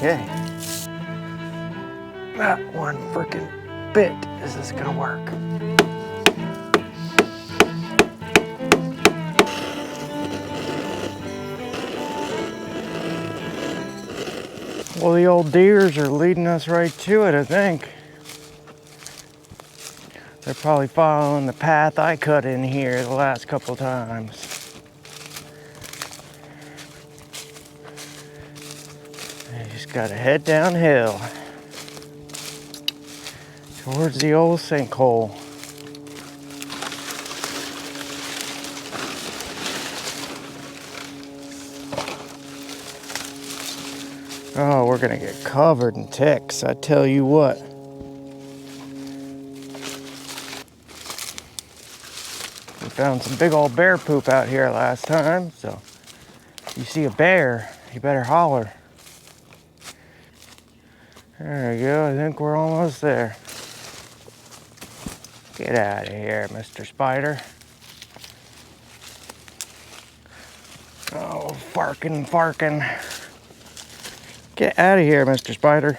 Okay. Not one freaking bit is this gonna work. Well, the old deers are leading us right to it, I think. They're probably following the path I cut in here the last couple times. You just gotta head downhill towards the old sinkhole. Oh, we're gonna get covered in ticks, I tell you what. We found some big old bear poop out here last time, so if you see a bear, you better holler. There we go, I think we're almost there. Get out of here, Mr. Spider. Oh, farkin'. Get out of here, Mr. Spider.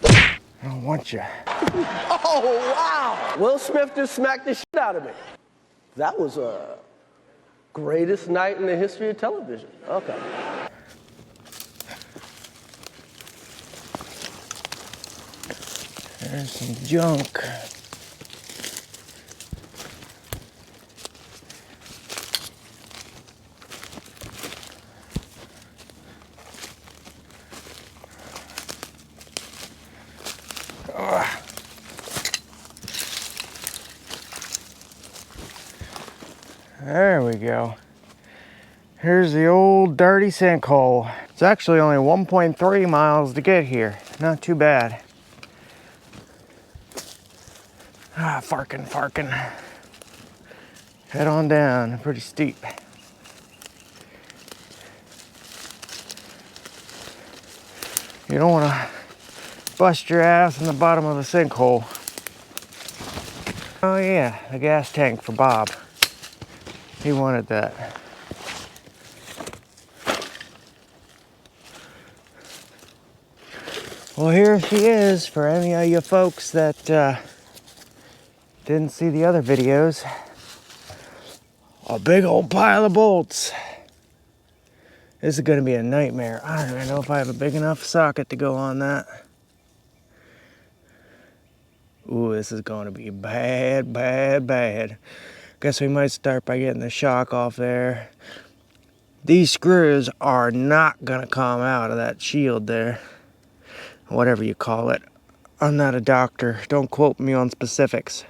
I don't want you. Oh, wow! Will Smith just smacked the shit out of me. That was a greatest night in the history of television. Okay. There's some junk. There we go. Here's the old dirty sinkhole. It's actually only 1.3 miles to get here. Not too bad. Ah, farkin'. Head on down, pretty steep. You don't want to bust your ass in the bottom of the sinkhole. Oh yeah, the gas tank for Bob. He wanted that. Well, here she is for any of you folks that didn't see the other videos. A big old pile of bolts. This is gonna be a nightmare. I don't even know if I have a big enough socket to go on that. Ooh, this is gonna be bad. Guess we might start by getting the shock off there. These screws are not gonna come out of that shield there. Whatever you call it. I'm not a doctor. Don't quote me on specifics.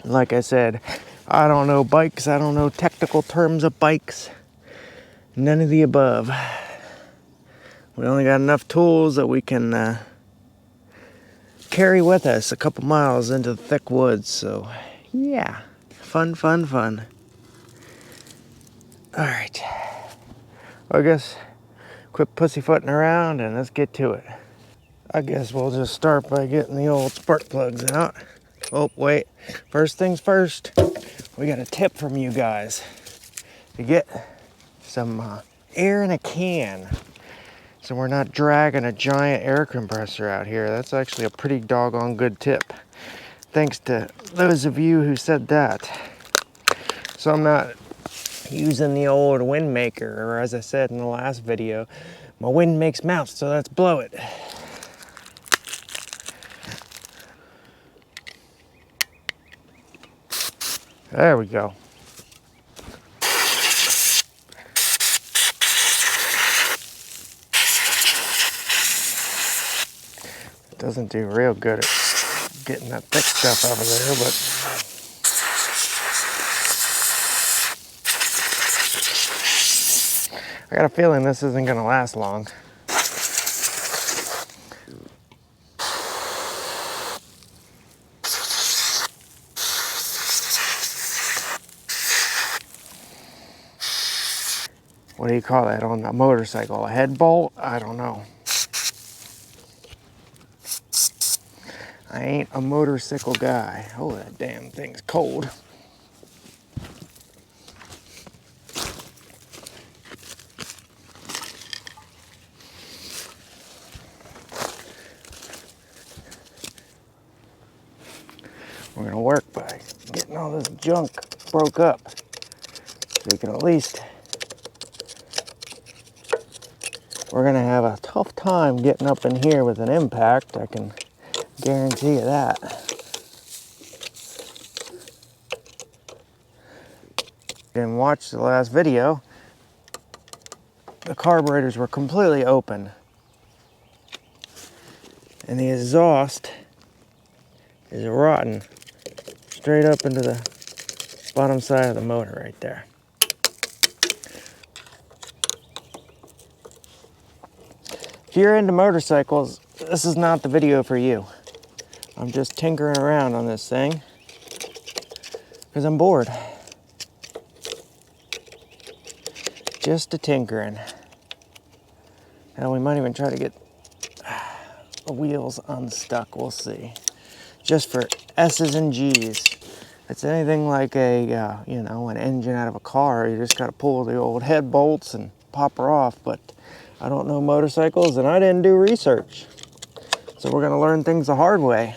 Like I said, I don't know bikes. I don't know technical terms of bikes. None of the above. We only got enough tools that we can carry with us a couple miles into the thick woods. So, yeah. Fun. Alright. I guess quit pussyfooting around and let's get to it. I guess we'll just start by getting the old spark plugs out. Oh, wait. First things first, we got a tip from you guys to get some air in a can so we're not dragging a giant air compressor out here. That's actually a pretty doggone good tip. Thanks to those of you who said that. So I'm not using the old wind maker, or as I said in the last video, my wind makes mouths, so let's blow it. There we go. It doesn't do real good at getting that thick stuff out of there, but I got a feeling this isn't gonna last long. What do you call that on a motorcycle? A head bolt? I don't know. I ain't a motorcycle guy. Oh, that damn thing's cold. We're gonna work by getting all this junk broke up. So we can at least, we're gonna have a tough time getting up in here with an impact, I can guarantee you that. Didn't watch the last video, the carburetors were completely open. And the exhaust is rotten straight up into the bottom side of the motor right there. If you're into motorcycles, this is not the video for you. I'm just tinkering around on this thing because I'm bored. Just a tinkering. And we might even try to get the wheels unstuck, we'll see. Just for S's and G's. If it's anything like a, you know, an engine out of a car, you just gotta pull the old head bolts and pop her off, but I don't know motorcycles and I didn't do research. So we're gonna learn things the hard way.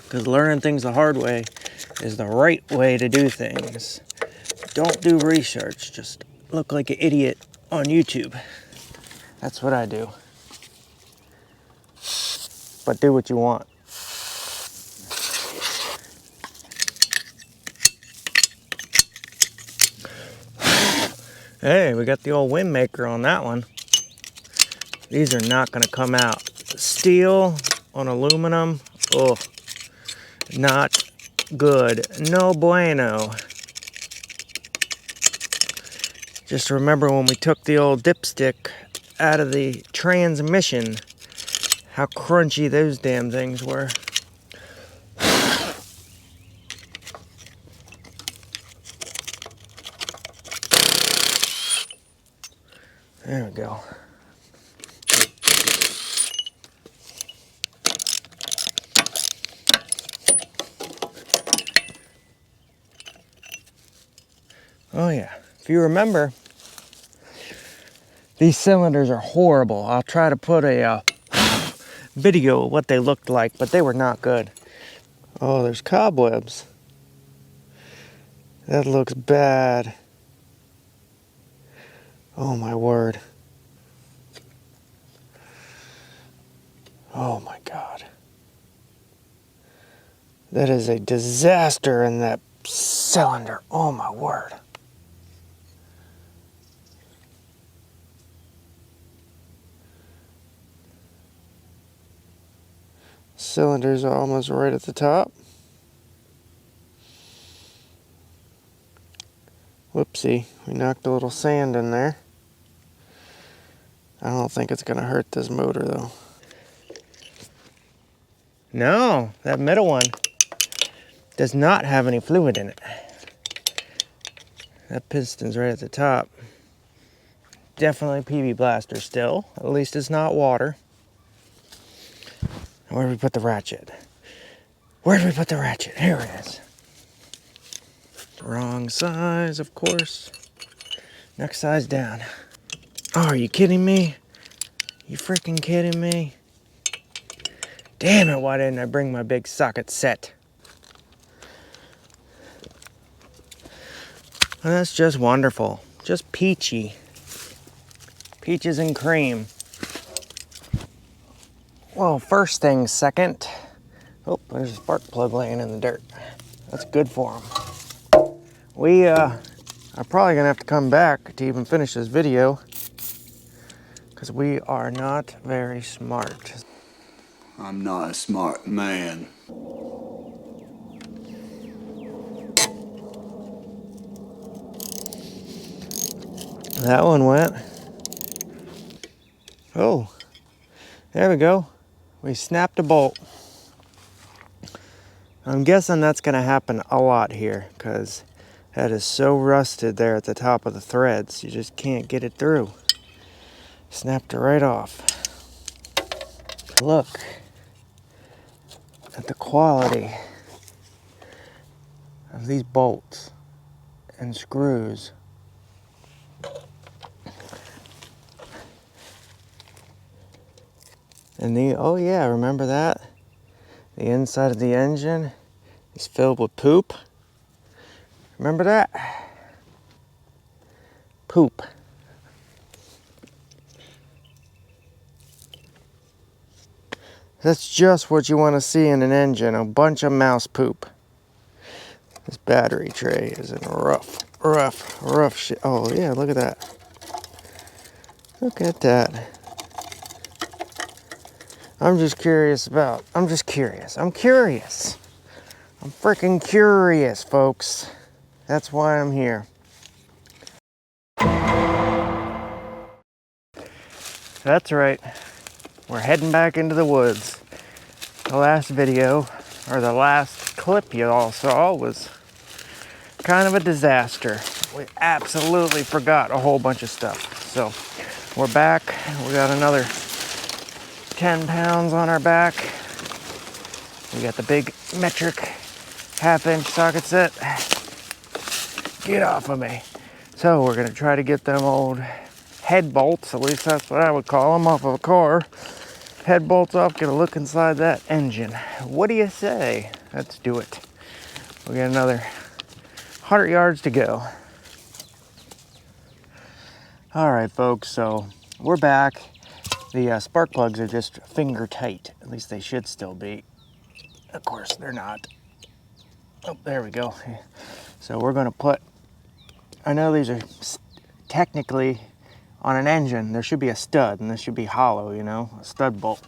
Because learning things the hard way is the right way to do things. Don't do research, just look like an idiot on YouTube. That's what I do. But do what you want. Hey, we got the old wind maker on that one. These are not gonna come out. Steel on aluminum, oh, not good. No bueno. Just remember when we took the old dipstick out of the transmission, how crunchy those damn things were. There we go. Oh yeah, if you remember, these cylinders are horrible. I'll try to put a video of what they looked like, but they were not good. Oh, there's cobwebs. That looks bad. Oh my word. Oh my God. That is a disaster in that cylinder. Oh my word. Cylinders are almost right at the top. Whoopsie, we knocked a little sand in there. I don't think it's gonna hurt this motor though. No, that middle one does not have any fluid in it. That piston's right at the top. Definitely PB blaster still. At least it's not water. Where did we put the ratchet? Where did we put the ratchet? Here it is. Wrong size, of course. Next size down. Oh, are you kidding me? You freaking kidding me? Damn it, why didn't I bring my big socket set? Well, that's just wonderful. Just peachy. Peaches and cream. Well, first things second. Oh, there's a spark plug laying in the dirt. That's good for them. We are probably gonna have to come back to even finish this video because we are not very smart. I'm not a smart man. That one went. Oh, there we go. We snapped a bolt. I'm guessing that's gonna happen a lot here because that is so rusted there at the top of the threads. You just can't get it through. Snapped it right off. Look at the quality of these bolts and screws. And oh yeah, remember that? The inside of the engine is filled with poop. Remember that? Poop. That's just what you want to see in an engine, a bunch of mouse poop. This battery tray is in rough shit. Oh yeah, look at that. Look at that. I'm curious. I'm curious. I'm freaking curious, folks. That's why I'm here. That's right. We're heading back into the woods. The last video, or the last clip you all saw, was kind of a disaster. We absolutely forgot a whole bunch of stuff. So we're back. We got another 10 pounds on our back. We got the big metric 1/2-inch socket set. Get off of me. So we're gonna try to get them old head bolts, at least that's what I would call them, off of a car. Head bolts off, get a look inside that engine. What do you say? Let's do it. We got another 100 yards to go. All right, folks, so we're back. The spark plugs are just finger tight. At least they should still be. Of course, they're not. Oh, there we go. So we're gonna put, I know these are technically on an engine, there should be a stud, and this should be hollow, you know, a stud bolt.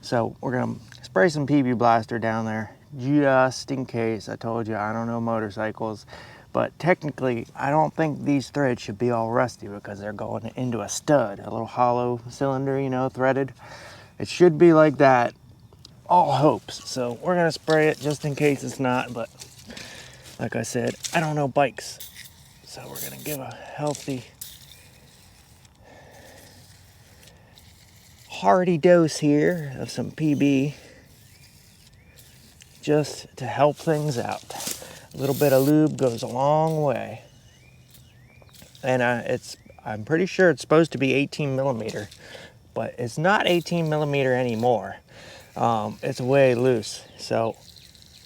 So we're gonna spray some PB Blaster down there, just in case. I told you, I don't know motorcycles, but technically, I don't think these threads should be all rusty because they're going into a stud, a little hollow cylinder, you know, threaded. It should be like that, all hopes. So we're gonna spray it just in case it's not, but like I said, I don't know bikes. So we're gonna give a hearty dose here of some PB just to help things out. A little bit of lube goes a long way. And I'm pretty sure it's supposed to be 18 millimeter, but it's not 18 millimeter anymore. It's way loose. So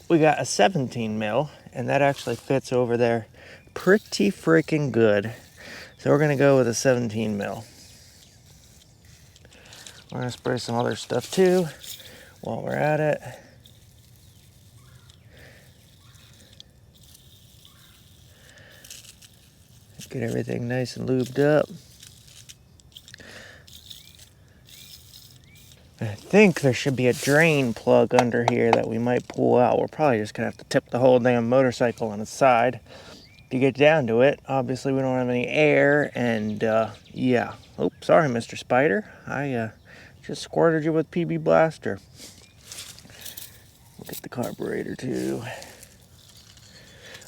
we got a 17 mil, and that actually fits over there pretty freaking good. So we're gonna go with a 17 mil. We're gonna spray some other stuff too while we're at it. Get everything nice and lubed up. I think there should be a drain plug under here that we might pull out. We're probably just gonna have to tip the whole damn motorcycle on its side to get down to it. Obviously we don't have any air, and yeah. Oh, sorry, Mr. Spider. I just squirted you with PB Blaster. We'll get the carburetor too.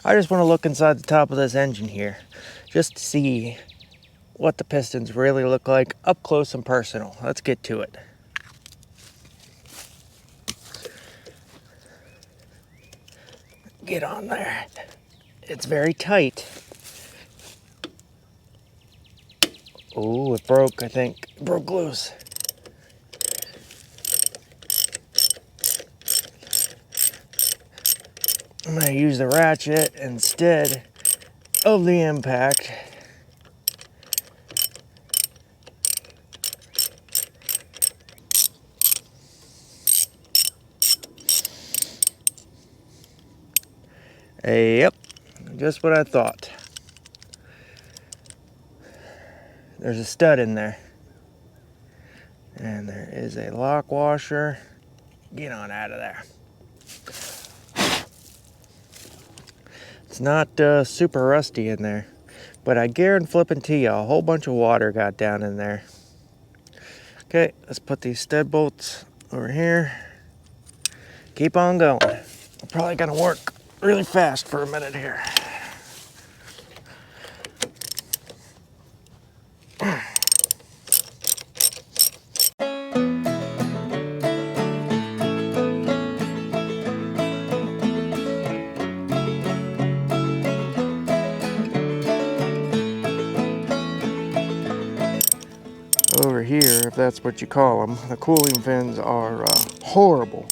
I just want to look inside the top of this engine here, just to see what the pistons really look like up close and personal. Let's get to it. Get on there. It's very tight. Oh, it broke, I think. It broke loose. I'm gonna use the ratchet instead of the impact. Yep, just what I thought. There's a stud in there. And there is a lock washer. Get on out of there. It's not super rusty in there, but I guarantee flipping to you, a whole bunch of water got down in there. Okay, let's put these stud bolts over here. Keep on going. We're probably gonna work really fast for a minute here. Over here, if that's what you call them, the cooling fins are horrible.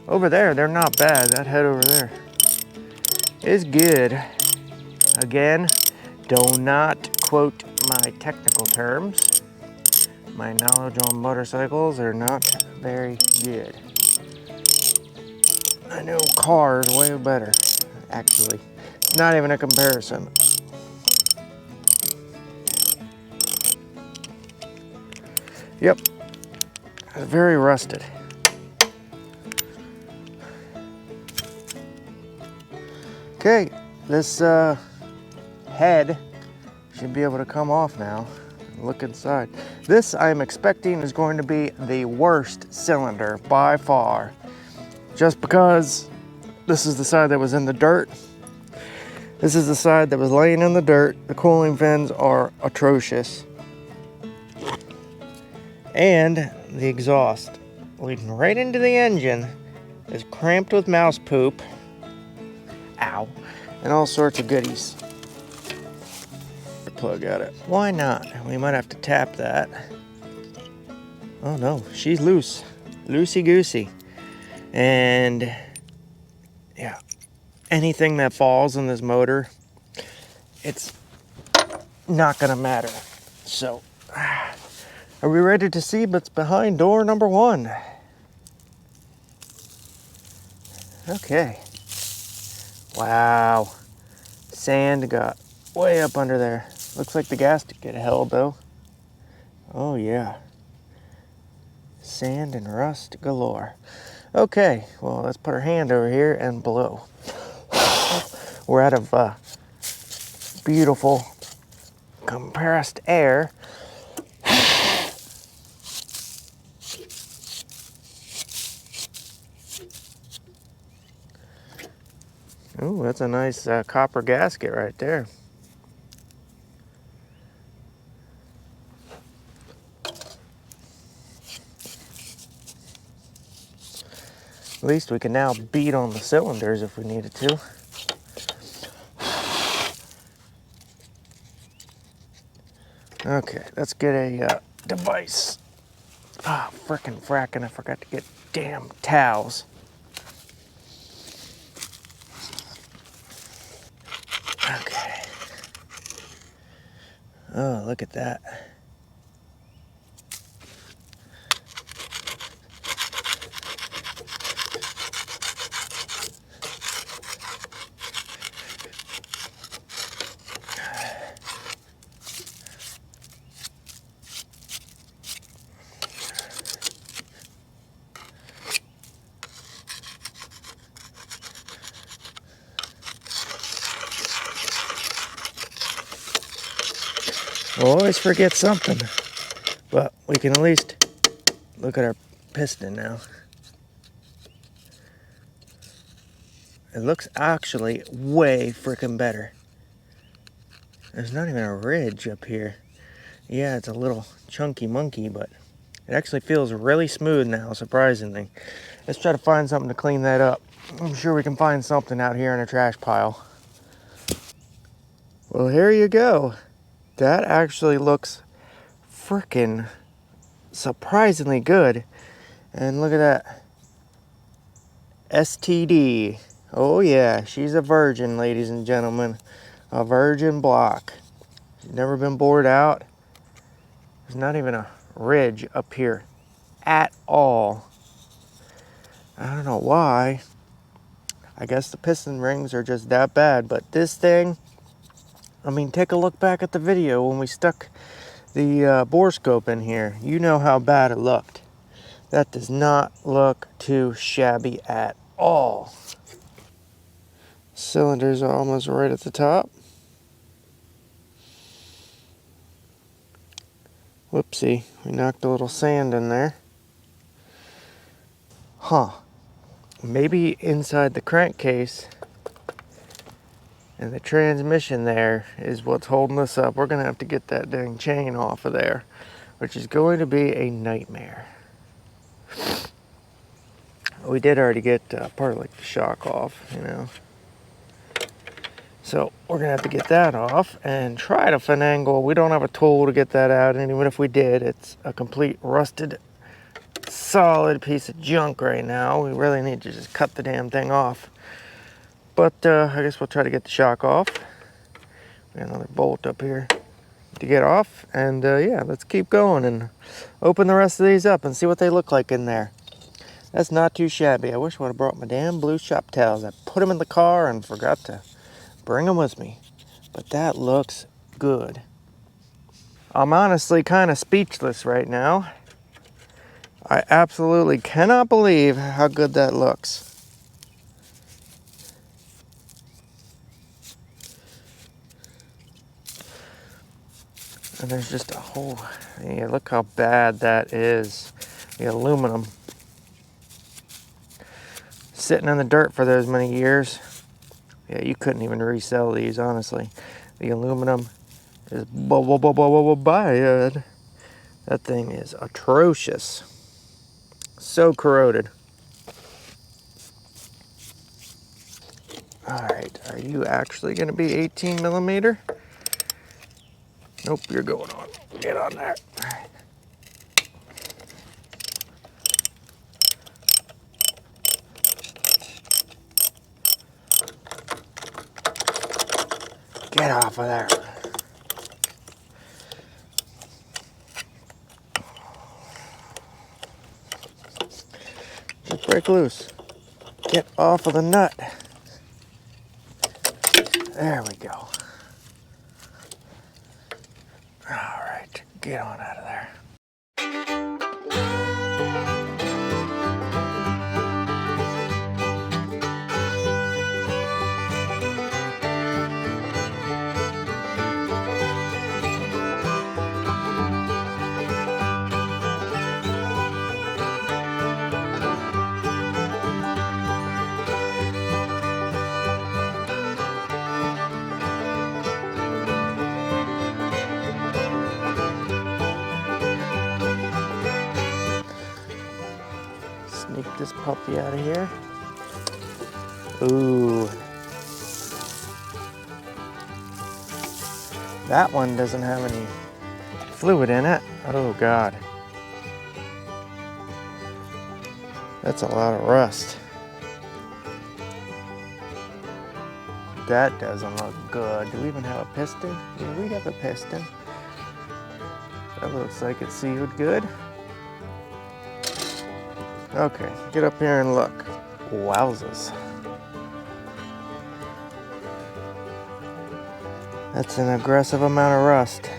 Over there, they're not bad. That head over there, is good. Again, do not quote my technical terms. My knowledge on motorcycles are not very good. I know cars way better, actually. It's not even a comparison. Yep, very rusted. Okay, this head should be able to come off now. Look inside. This I'm expecting is going to be the worst cylinder by far, just because this is the side that was in the dirt. This is the side that was laying in the dirt. The cooling fins are atrocious. And the exhaust leading right into the engine is cramped with mouse poop. Ow. And all sorts of goodies. Plug at it. Why not? We might have to tap that. Oh no, she's loose. Loosey goosey. And yeah, anything that falls in this motor, it's not gonna matter. So, are we ready to see what's behind door number 1? Okay. Wow. Sand got way up under there. Looks like the gasket get held though. Oh yeah. Sand and rust galore. Okay, well let's put our hand over here and blow. We're out of beautiful compressed air. Ooh, that's a nice copper gasket right there. At least we can now beat on the cylinders if we needed to. Okay, let's get a device. Ah, frickin' frackin', I forgot to get damn towels. Okay. Oh, look at that. We'll always forget something, but we can at least look at our piston now. It looks actually way freaking better. There's not even a ridge up here. Yeah, it's a little chunky monkey, but it actually feels really smooth now, surprisingly. Let's try to find something to clean that up. I'm sure we can find something out here in a trash pile. Well, here you go. That actually looks frickin' surprisingly good. And look at that. STD. Oh yeah, she's a virgin, ladies and gentlemen. A virgin block. She's never been bored out. There's not even a ridge up here at all. I don't know why. I guess the piston rings are just that bad, but this thing, I mean, take a look back at the video when we stuck the bore scope in here. You know how bad it looked. That does not look too shabby at all. Cylinders are almost right at the top. Whoopsie, we knocked a little sand in there. Huh. Maybe inside the crankcase and the transmission there is what's holding us up. We're gonna have to get that dang chain off of there, which is going to be a nightmare. We did already get part of like the shock off, you know. So we're gonna have to get that off and try to finagle. We don't have a tool to get that out, and even if we did, it's a complete rusted, solid piece of junk right now. We really need to just cut the damn thing off. But I guess we'll try to get the shock off. We got another bolt up here to get off. And yeah, let's keep going and open the rest of these up and see what they look like in there. That's not too shabby. I wish I would have brought my damn blue shop towels. I put them in the car and forgot to bring them with me. But that looks good. I'm honestly kind of speechless right now. I absolutely cannot believe how good that looks. And there's just a whole, yeah, look how bad that is. The aluminum. Sitting in the dirt for those many years. Yeah, you couldn't even resell these, honestly. The aluminum is bad. That thing is atrocious. So corroded. All right, are you actually gonna be 18 millimeter? Nope, you're going on. Get on there. Get off of there. Just break loose. Get off of the nut. There we go. All right, get on out of there. Sneak this puppy out of here. Ooh. That one doesn't have any fluid in it. Oh God. That's a lot of rust. That doesn't look good. Do we even have a piston? Yeah, we have a piston. That looks like it's sealed good. Okay, get up here and look. Wowzers. That's an aggressive amount of rust.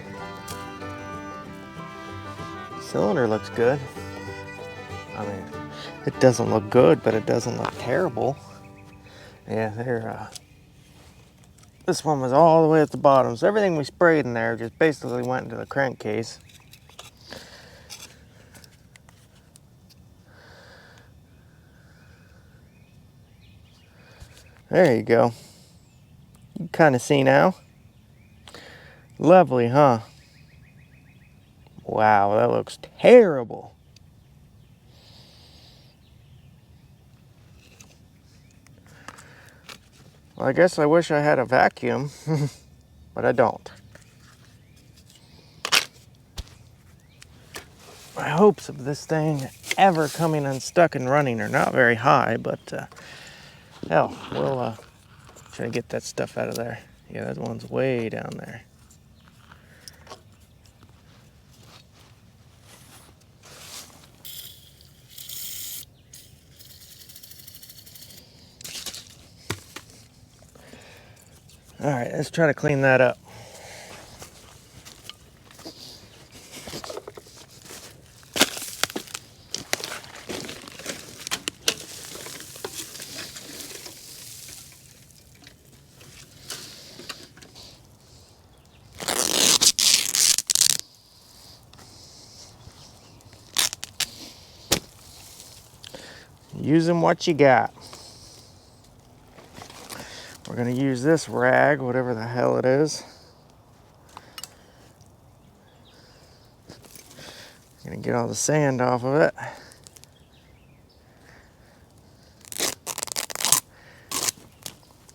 Cylinder looks good. I mean, it doesn't look good, but it doesn't look terrible. Yeah, this one was all the way at the bottom, so everything we sprayed in there just basically went into the crankcase. There you go. You can kind of see now. Lovely, huh? Wow, that looks terrible. Well, I guess I wish I had a vacuum, but I don't. My hopes of this thing ever coming unstuck and running are not very high, but hell, we'll try to get that stuff out of there. Yeah, that one's way down there. All right, let's try to clean that up. Using what you got. We're gonna use this rag, whatever the hell it is. Gonna get all the sand off of it.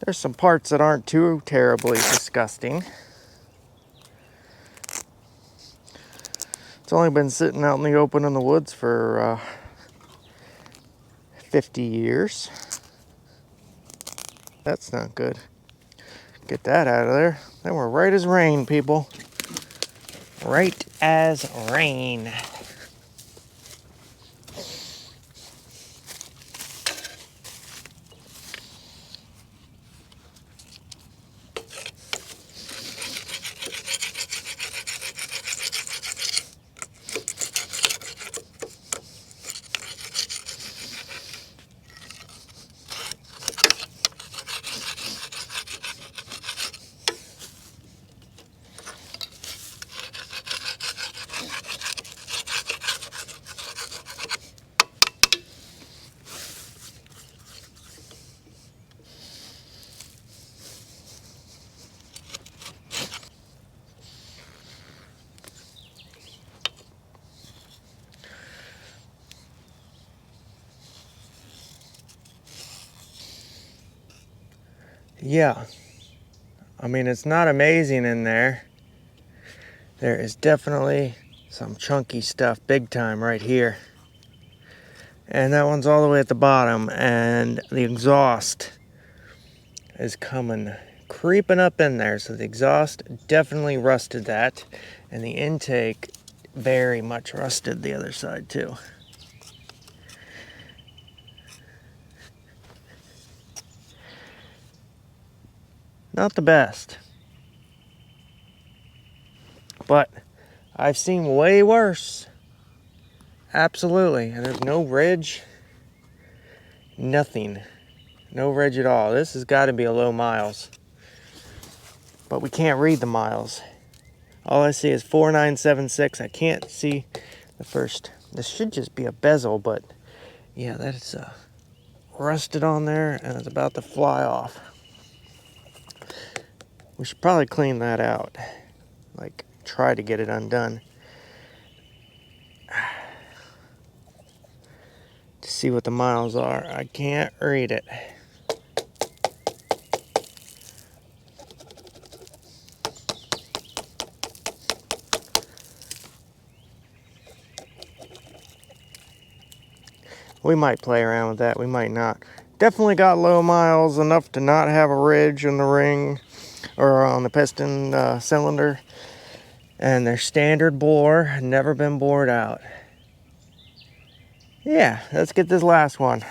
There's some parts that aren't too terribly disgusting. It's only been sitting out in the open in the woods for 50 years. That's not good. Get that out of there. They were right as rain, people. Right as rain. Yeah, I mean, it's not amazing in there. There is definitely some chunky stuff, big time, right here. And that one's all the way at the bottom, and the exhaust is coming, creeping up in there. So the exhaust definitely rusted that, and the intake very much rusted the other side too. Not the best, but I've seen way worse. Absolutely. And there's no ridge, nothing, no ridge at all. This has got to be a low miles, but we can't read the miles. All I see is 4976. I can't see the first. This should just be a bezel, but yeah, that's rusted on there and it's about to fly off. We should probably clean that out. Like, try to get it undone. To see what the miles are. I can't read it. We might play around with that. We might not. Definitely got low miles, enough to not have a ridge in the ring or on the piston cylinder. And they're standard bore, never been bored out. Yeah, let's get this last one.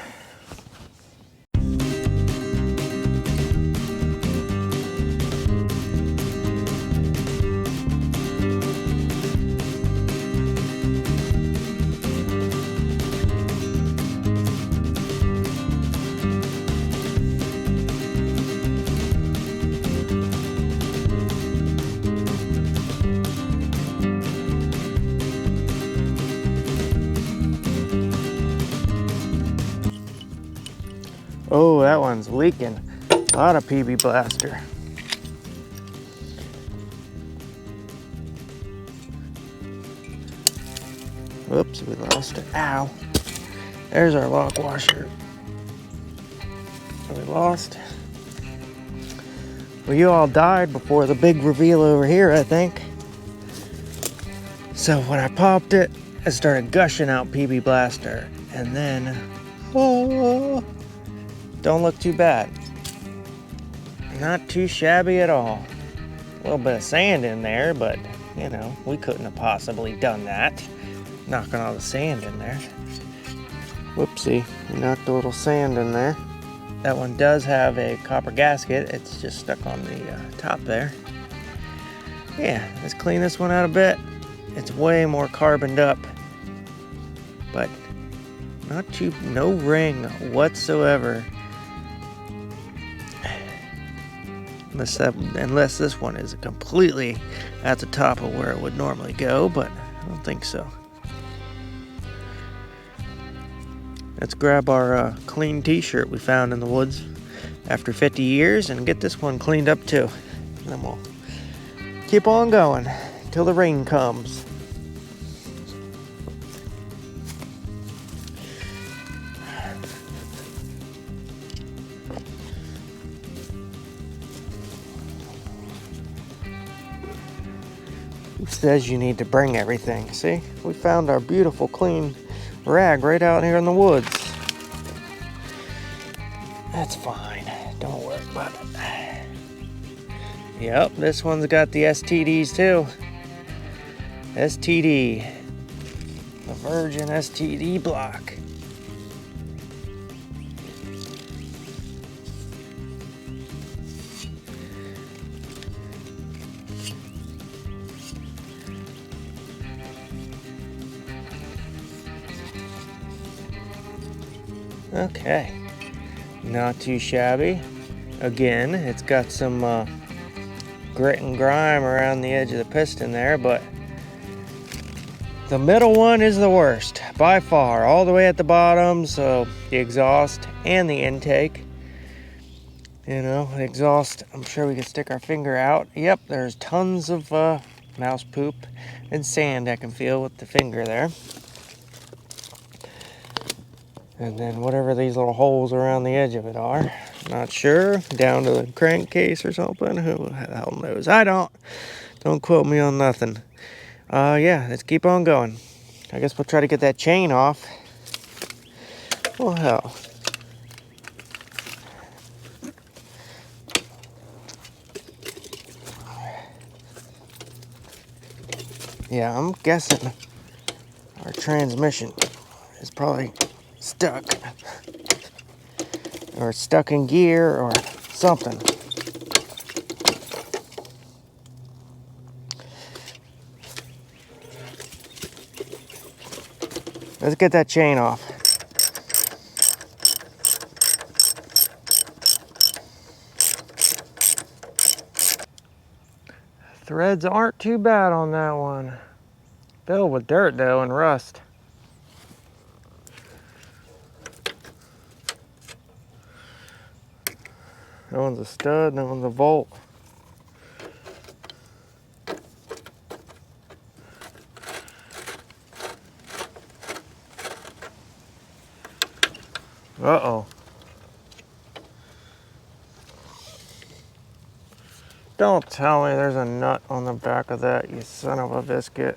Oh, that one's leaking. A lot of PB Blaster. Whoops, we lost it. Ow. There's our lock washer. We lost. Well, you all died before the big reveal over here, I think. So when I popped it, it started gushing out PB Blaster. And then, oh, don't look too bad. Not too shabby at all. A little bit of sand in there, but, you know, we couldn't have possibly done that. Knocking all the sand in there. Whoopsie, we knocked a little sand in there. That one does have a copper gasket. It's just stuck on the top there. Yeah, let's clean this one out a bit. It's way more carboned up, but no ring whatsoever. Unless this one is completely at the top of where it would normally go, but I don't think so. Let's grab our clean t-shirt we found in the woods after 50 years and get this one cleaned up too. And then we'll keep on going till the rain comes. Who says you need to bring everything? See, we found our beautiful clean rag right out here in the woods. That's fine, don't worry. Yep, this one's got the STDs too. STD. The Virgin STD block. Okay, not too shabby. Again, it's got some grit and grime around the edge of the piston there, but the middle one is the worst by far, all the way at the bottom. So the exhaust and the intake, you know, the exhaust, I'm sure we could stick our finger out. Yep, there's tons of mouse poop and sand I can feel with the finger there. And then whatever these little holes around the edge of it are, not sure, down to the crankcase or something. Who the hell knows? I don't quote me on nothing. Yeah, let's keep on going. I guess we'll try to get that chain off. Well, hell. Yeah, I'm guessing our transmission is probably stuck. Or stuck in gear or something. Let's get that chain off. Threads aren't too bad on that one. Filled with dirt though and rust. That one's a stud, that one's a bolt. Uh-oh. Don't tell me there's a nut on the back of that, you son of a biscuit.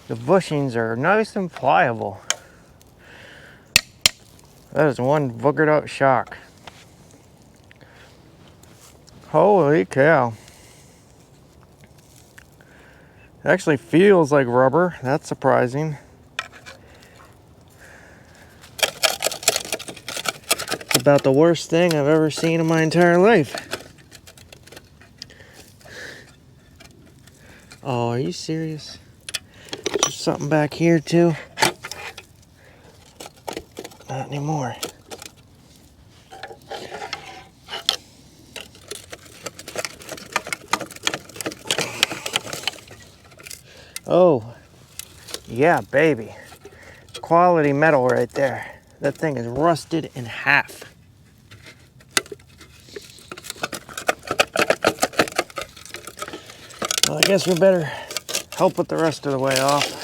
The bushings are nice and pliable. That is one boogered up shock. Holy cow. It actually feels like rubber. That's surprising. It's about the worst thing I've ever seen in my entire life. Oh, are you serious? There's something back here too. Not anymore. Oh, yeah, baby. Quality metal right there. That thing is rusted in half. Well, I guess we better help with the rest of the way off.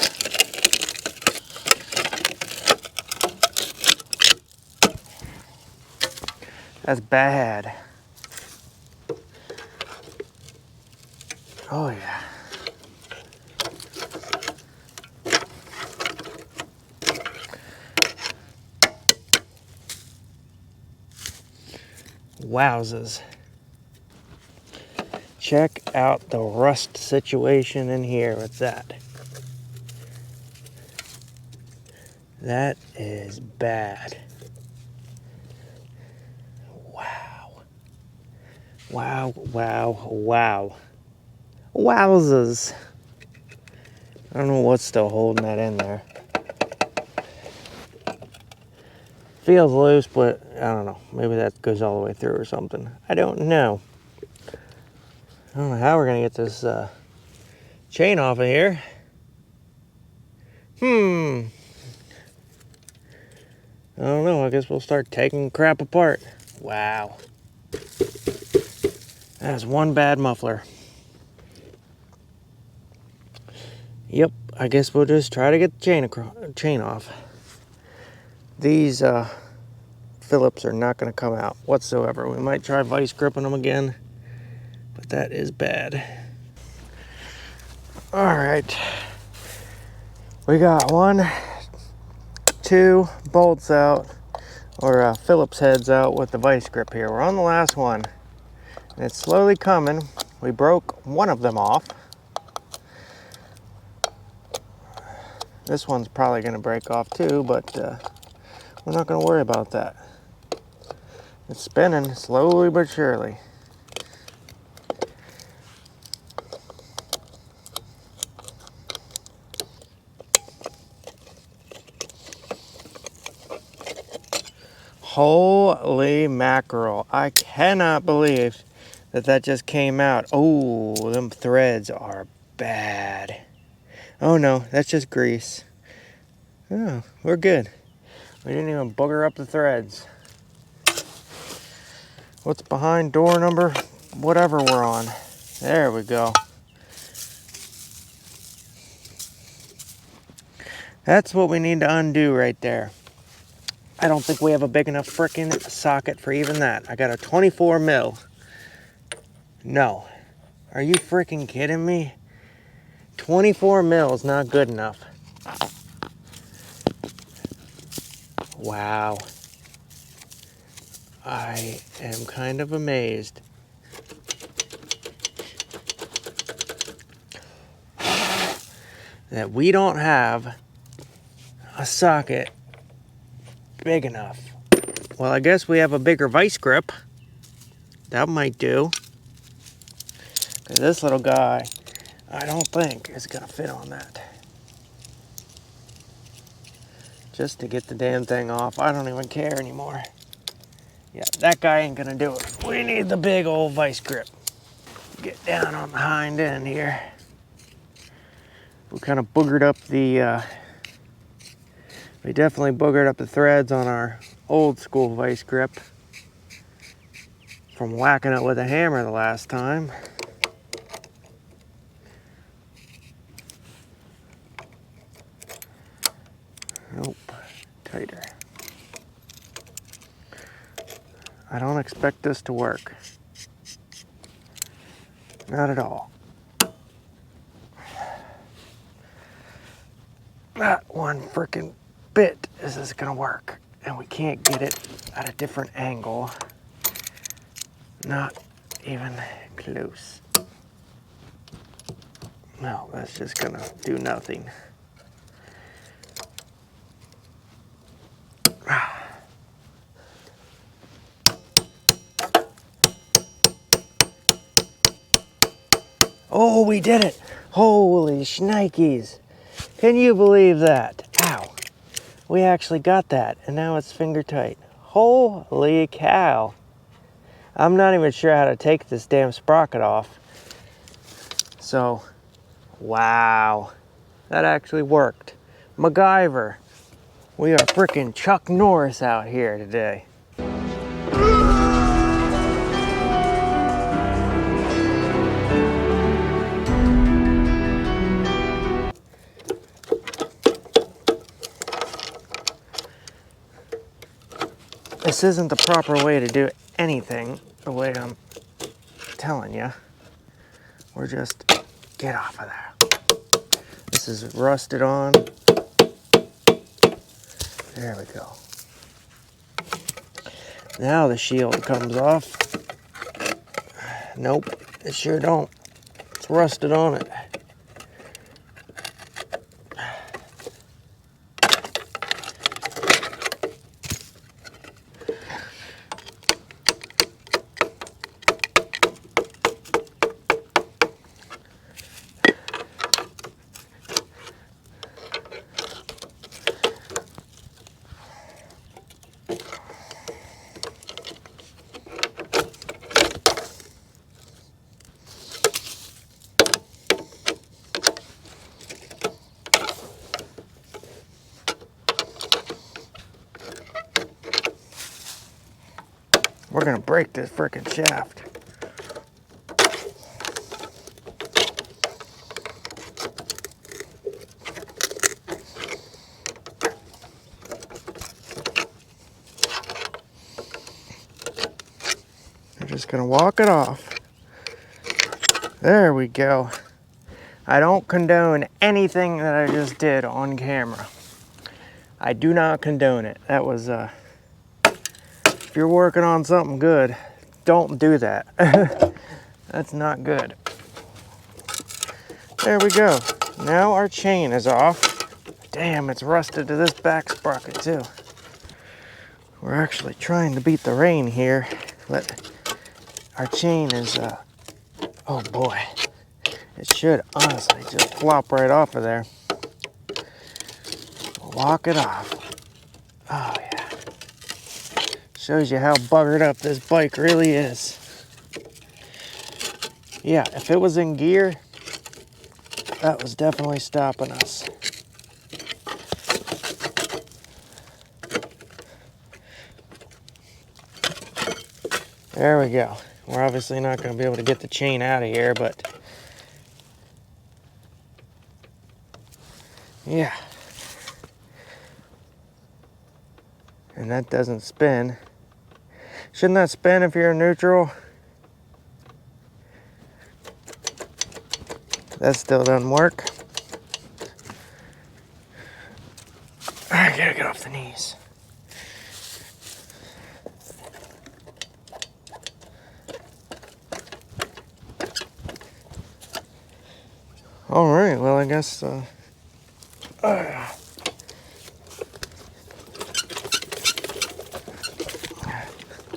That's bad. Oh yeah. Wowzers. Check out the rust situation in here with that. That is bad. Wow. Wow, wow, wow. Wowzers. I don't know what's still holding that in there. Feels loose, but I don't know. Maybe that goes all the way through or something. I don't know. I don't know how we're gonna get this chain off of here. I don't know. I guess we'll start taking crap apart. Wow. That is one bad muffler. Yep, I guess we'll just try to get the chain off. These Phillips are not going to come out whatsoever. We might try vice gripping them again, but that is bad. All right, we got 1, 2 bolts out, or Phillips heads out with the vice grip here. We're on the last one, and it's slowly coming. We broke one of them off. This one's probably going to break off too, but we're not going to worry about that. It's spinning slowly but surely. Holy mackerel. I cannot believe that just came out. Oh, them threads are bad. Oh no, that's just grease. Oh, we're good. We didn't even booger up the threads. What's behind door number whatever we're on? There we go. That's what we need to undo right there. I don't think we have a big enough frickin' socket for even that. I got a 24 mil. No. Are you freaking kidding me? 24 mil is not good enough. Wow. I am kind of amazed. That we don't have a socket big enough. Well, I guess we have a bigger vice grip. That might do. Because this little guy, I don't think is going to fit on that. Just to get the damn thing off. I don't even care anymore. Yeah, that guy ain't going to do it. We need the big old vice grip. Get down on the hind end here. We kind of boogered up the, we definitely boogered up the threads on our old school vice grip from whacking it with a hammer the last time. Nope, tighter. I don't expect this to work. Not at all. Not one freaking bit is this gonna work. And we can't get it at a different angle. Not even close. No, that's just gonna do nothing. Oh, we did it! Holy shnikes! Can you believe that? Ow! We actually got that, and now it's finger tight. Holy cow! I'm not even sure how to take this damn sprocket off. So, wow. That actually worked. MacGyver. We are freaking Chuck Norris out here today. This isn't the proper way to do anything the way I'm telling you. We're just, get off of there. This is rusted on. There we go. Now the shield comes off. Nope, it sure don't. It's rusted on it. We're gonna break this frickin' shaft. just gonna walk it off. There we go. I don't condone anything that I just did on camera. I do not condone it. That was, if you're working on something good, don't do that. That's not good. There we go. Now our chain is off. Damn, it's rusted to this back sprocket too. We're actually trying to beat the rain here, but our chain is, oh boy. It should honestly just flop right off of there. We'll walk it off. Oh yeah. Shows you how buggered up this bike really is. Yeah, if it was in gear, that was definitely stopping us. There we go. We're obviously not going to be able to get the chain out of here, but yeah. And that doesn't spin. Shouldn't that spin if you're in neutral? That still doesn't work. I gotta get off the knees. All right, well, I guess,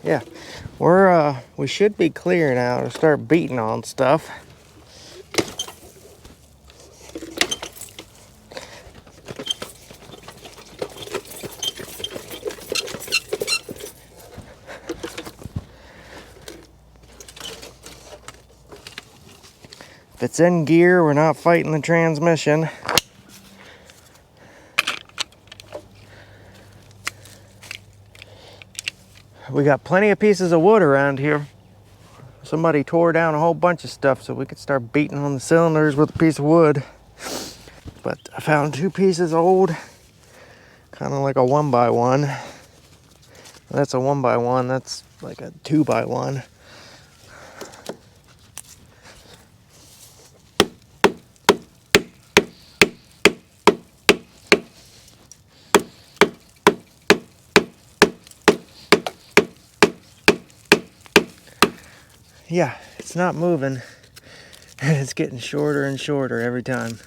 yeah, we should be clear now to start beating on stuff. If it's in gear, we're not fighting the transmission. We got plenty of pieces of wood around here. Somebody tore down a whole bunch of stuff so we could start beating on the cylinders with a piece of wood. But I found 2 pieces old, kind of like a 1x1. That's a 1x1, that's like a 2x1. Yeah, it's not moving, and it's getting shorter and shorter every time.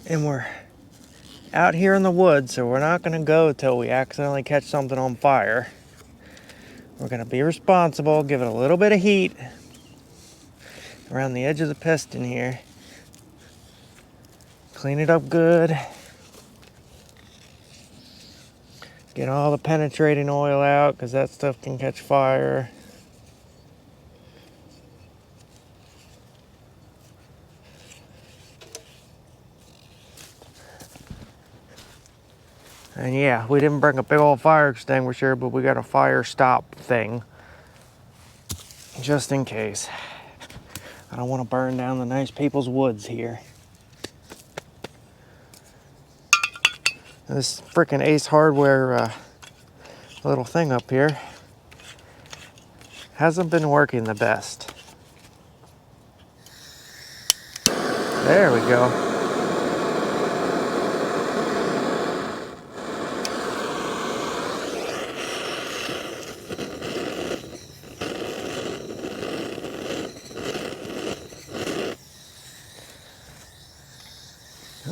And we're out here in the woods, so we're not gonna go till we accidentally catch something on fire. We're gonna be responsible, give it a little bit of heat around the edge of the piston here. Clean it up good. Get all the penetrating oil out, because that stuff can catch fire. And yeah, we didn't bring a big old fire extinguisher, but we got a fire stop thing, just in case. I don't want to burn down the nice people's woods here. This freaking Ace Hardware little thing up here hasn't been working the best. There we go.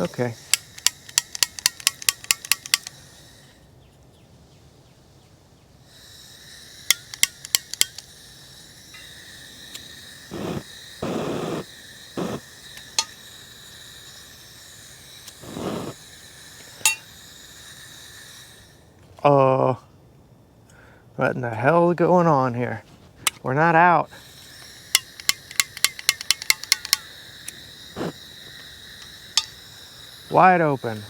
Okay. What in the hell is going on here? We're not out. Wide open.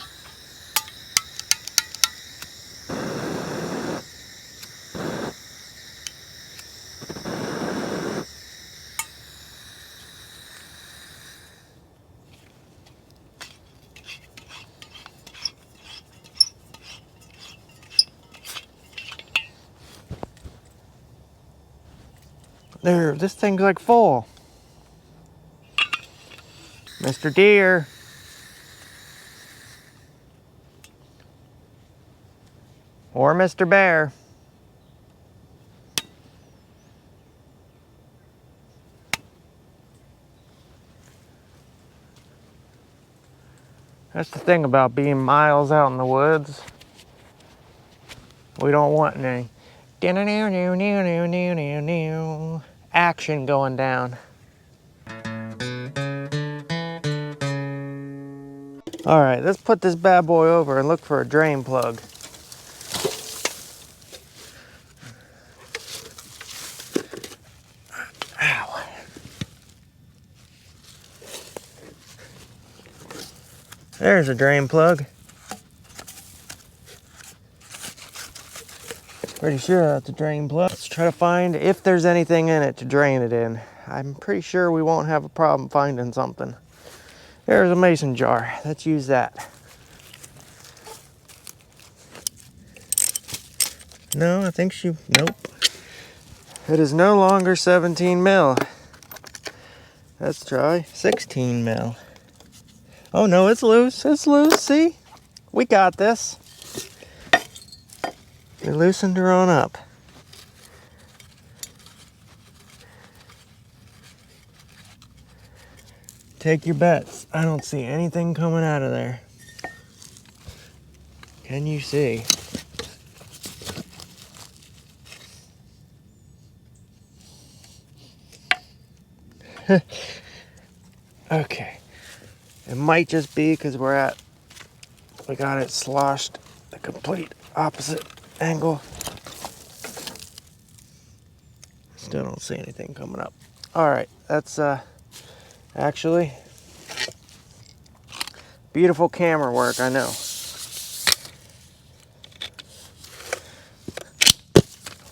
There, this thing's like full. Mr. Deer. Or Mr. Bear. That's the thing about being miles out in the woods. We don't want any action going down. All right, let's put this bad boy over and look for a drain plug. Ow. There's a drain plug. Pretty sure that's a drain plug. Let's try to find if there's anything in it to drain it in. I'm pretty sure we won't have a problem finding something. There's a mason jar. Let's use that. No, I think nope. It is no longer 17 mil. Let's try 16 mil. Oh no, it's loose. It's loose, see? We got this. We loosened her on up. Take your bets. I don't see anything coming out of there. Can you see? Okay. It might just be because we got it sloshed the complete opposite angle. Still don't see anything coming up. All right, that's actually beautiful camera work, I know.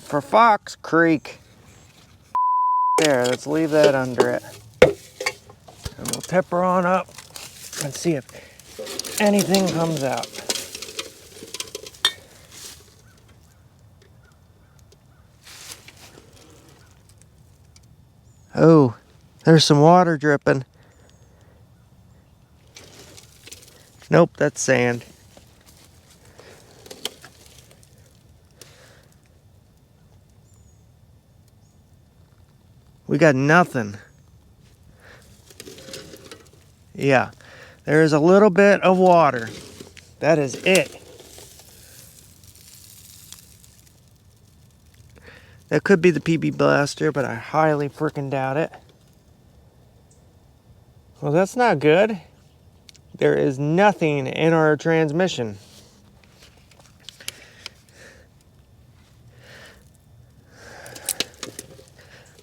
For Fox Creek. There, let's leave that under it. And we'll tip her on up and see if anything comes out. Oh, there's some water dripping. Nope, that's sand. We got nothing. Yeah, there is a little bit of water. That is it. That could be the PB blaster, but I highly freaking doubt it. Well, that's not good. There is nothing in our transmission.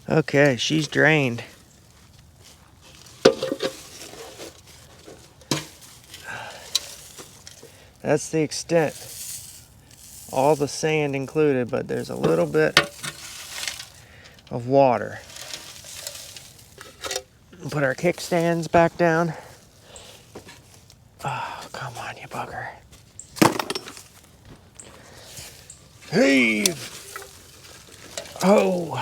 Okay, she's drained. That's the extent. All the sand included, but there's a little bit of water. Put our kickstands back down. Oh, come on, you bugger. Heave! Oh!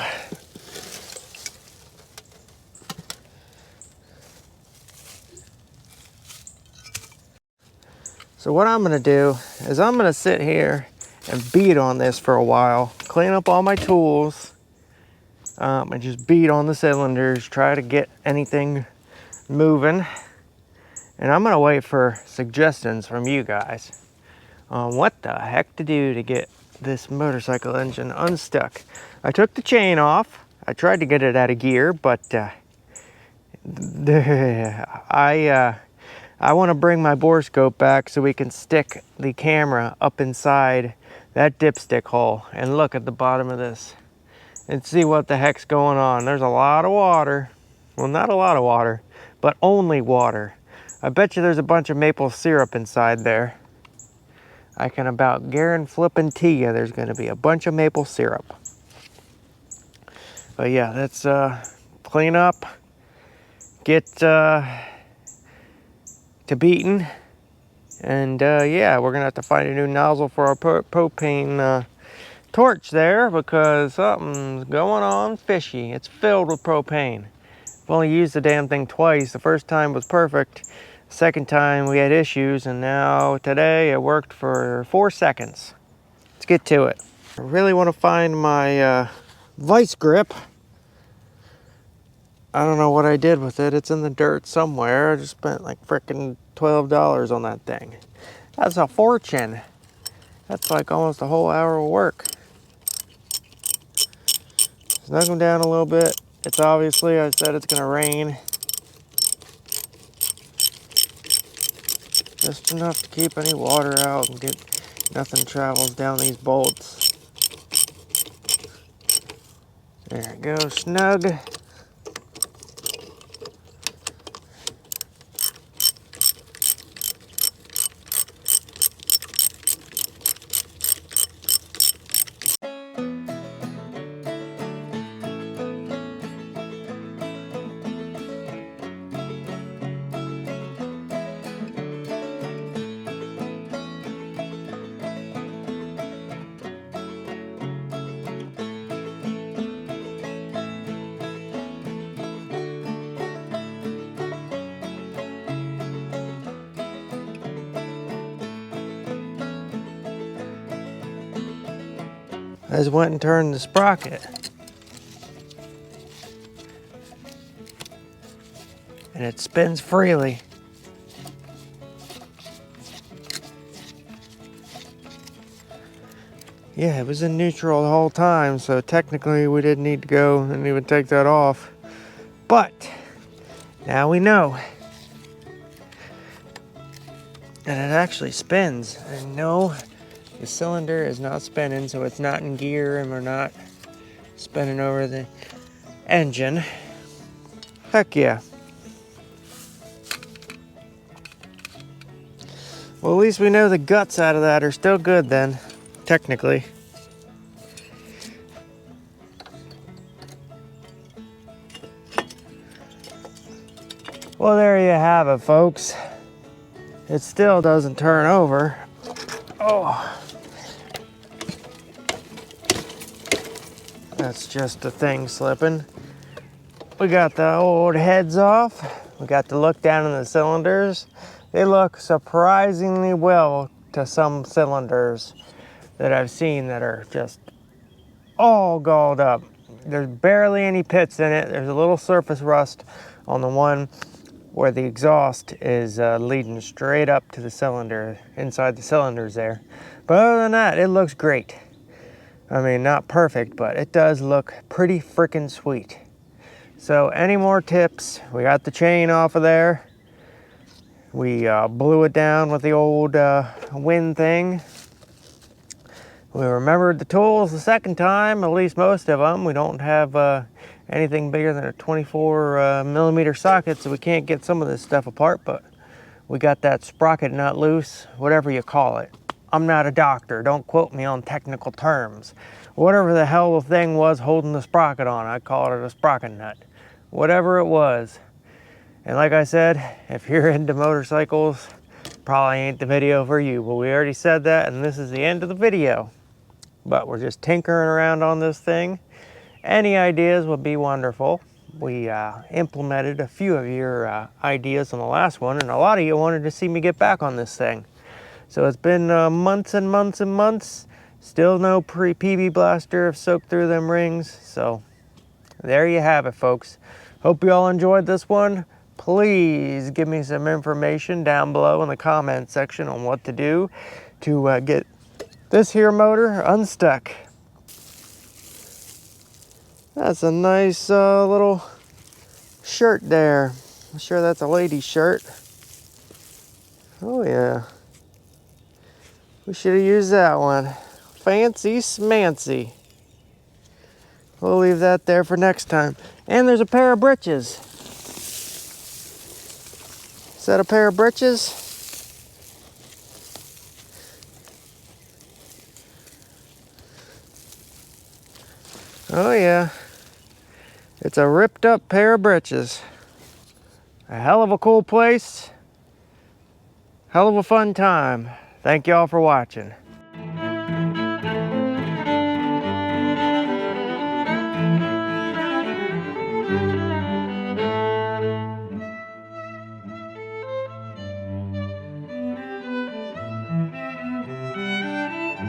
So what I'm gonna do is I'm gonna sit here and beat on this for a while, clean up all my tools, and just beat on the cylinders, try to get anything moving. And I'm gonna wait for suggestions from you guys on what the heck to do to get this motorcycle engine unstuck. I took the chain off. I tried to get it out of gear, but I want to bring my bore scope back so we can stick the camera up inside that dipstick hole and look at the bottom of this and see what the heck's going on. There's a lot of water. Well, not a lot of water, but only water. I bet you there's a bunch of maple syrup inside there. I can about guarantee you there's going to be a bunch of maple syrup. But yeah, let's clean up, get to beating, and yeah, we're gonna have to find a new nozzle for our propane torch there because something's going on fishy. It's filled with propane. I've only used the damn thing twice. The first time was perfect. The second time we had issues, and now today it worked for 4 seconds. Let's get to it. I really want to find my vice grip. I don't know what I did with it. It's in the dirt somewhere. I just spent like frickin' $12 on that thing. That's a fortune. That's like almost a whole hour of work. Snug them down a little bit. It's obviously, I said it's gonna rain. Just enough to keep any water out and get nothing travels down these bolts. There it goes, snug. I just went and turned the sprocket. And it spins freely. Yeah, it was in neutral the whole time, so technically we didn't need to go and even take that off. But now we know. And it actually spins. And no, the cylinder is not spinning, so it's not in gear and we're not spinning over the engine. Heck yeah. Well, at least we know the guts out of that are still good then, technically. Well, there you have it, folks. It still doesn't turn over. Oh. That's just the thing slipping. We got the old heads off. We got to look down in the cylinders. They look surprisingly well to some cylinders that I've seen that are just all galled up. There's barely any pits in it. There's a little surface rust on the one where the exhaust is leading straight up to the cylinder, inside the cylinders there. But other than that, it looks great. I mean, not perfect, but it does look pretty freaking sweet. So any more tips? We got the chain off of there. We blew it down with the old wind thing. We remembered the tools the second time, at least most of them. We don't have anything bigger than a 24 millimeter socket, so we can't get some of this stuff apart, but we got that sprocket nut loose, whatever you call it. I'm not a doctor, don't quote me on technical terms. Whatever the hell the thing was holding the sprocket on, I call it a sprocket nut. Whatever it was. And like I said, if you're into motorcycles, probably ain't the video for you, but we already said that, and this is the end of the video. But we're just tinkering around on this thing. Any ideas would be wonderful. We implemented a few of your ideas on the last one, and a lot of you wanted to see me get back on this thing. So it's been months and months and months. Still no PB blaster have soaked through them rings. So there you have it, folks. Hope you all enjoyed this one. Please give me some information down below in the comment section on what to do to get this here motor unstuck. That's a nice little shirt there. I'm sure that's a lady's shirt. Oh yeah. We should have used that one. Fancy smancy. We'll leave that there for next time. And there's a pair of britches. Is that a pair of britches? Oh yeah. It's a ripped up pair of britches. A hell of a cool place. Hell of a fun time. Thank y'all for watching.